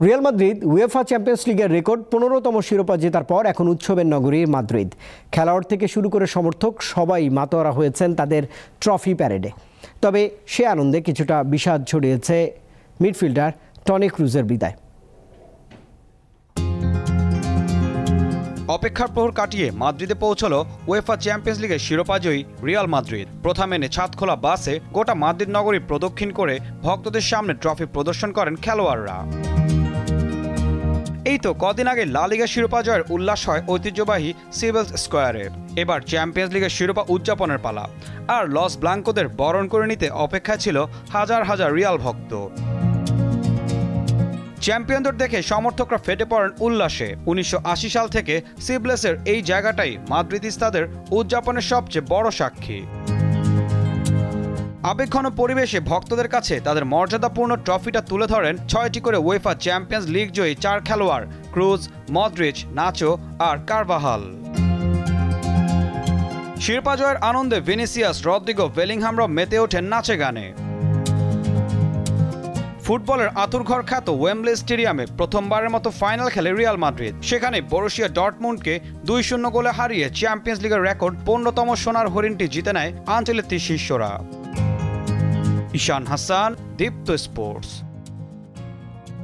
Real Madrid UEFA champions লিগের record 15তম শিরোপা জেতার পর এখন উৎসবের নগরী মাদ্রিদ। খেলোয়াড় থেকে শুরু করে সমর্থক সবাই মাতোয়ারা হয়েছেন তাদের ট্রফি প্যারেডে। তবে সে আনন্দে কিছুটা বিষাদ ছড়িয়েছে মিডফিল্ডার টনি ক্রুজের বিদায়। অপেক্ষার প্রহর কাটিয়ে মাদ্রিদে পৌঁছল উয়েফা চ্যাম্পিয়ন্স লিগের শিরোপাজয়ী রিয়াল মাদ্রিদ। প্রথম এনে ছাদখোলা বাসে গোটা মাদ্রিদ নগরী প্রদক্ষিণ করে ভক্তদের সামনে ট্রফি প্রদর্শন করেন খেলোয়াড়রা। এই তো কদিন আগে লা লিগার শিরোপা জয়ের উল্লাস হয় ঐতিহ্যবাহী সিবেলস স্কোয়ারে। এবার চ্যাম্পিয়ন্স লিগের শিরোপা উদযাপনের পালা, আর লস ব্লাঙ্কোদের বরণ করে নিতে অপেক্ষায় ছিল হাজার হাজার রিয়াল ভক্ত। চ্যাম্পিয়নদের দেখে সমর্থকরা ফেটে পড়েন উল্লাসে। 1980 সাল থেকে সিবলেসের এই জায়গাটাই মাদ্রিদিস্তাদের উদযাপনের সবচেয়ে বড় সাক্ষী। আবেগঘন পরিবেশে ভক্তদের কাছে তাদের মর্যাদাপূর্ণ ট্রফিটা তুলে ধরেন 6টি করে উয়েফা চ্যাম্পিয়ন্স লিগ জয়ী 4 খেলোয়াড় ক্রুজ, মদ্রিচ, নাচো আর কারভাহাল। শিরোপা জয়ের আনন্দে ভিনিসিয়াস, রদ্রিগো, বেলিংহামরাও মেতে ওঠেন নাচে গানে। ফুটবলের আঁতুড়ঘর খ্যাত ওয়েম্বলে স্টেডিয়ামে প্রথমবারের মতো ফাইনাল খেলে রিয়াল মাদ্রিদ। সেখানে বরুসিয়া ডর্টমুন্ডকে 2-0 গোলে হারিয়ে চ্যাম্পিয়ন্স লিগের রেকর্ড 15তম সোনার হরিণটি জিতে নেয় আঞ্চলিক শিষ্যরা। ঈশান হাসান, দীপ্ত স্পোর্টস।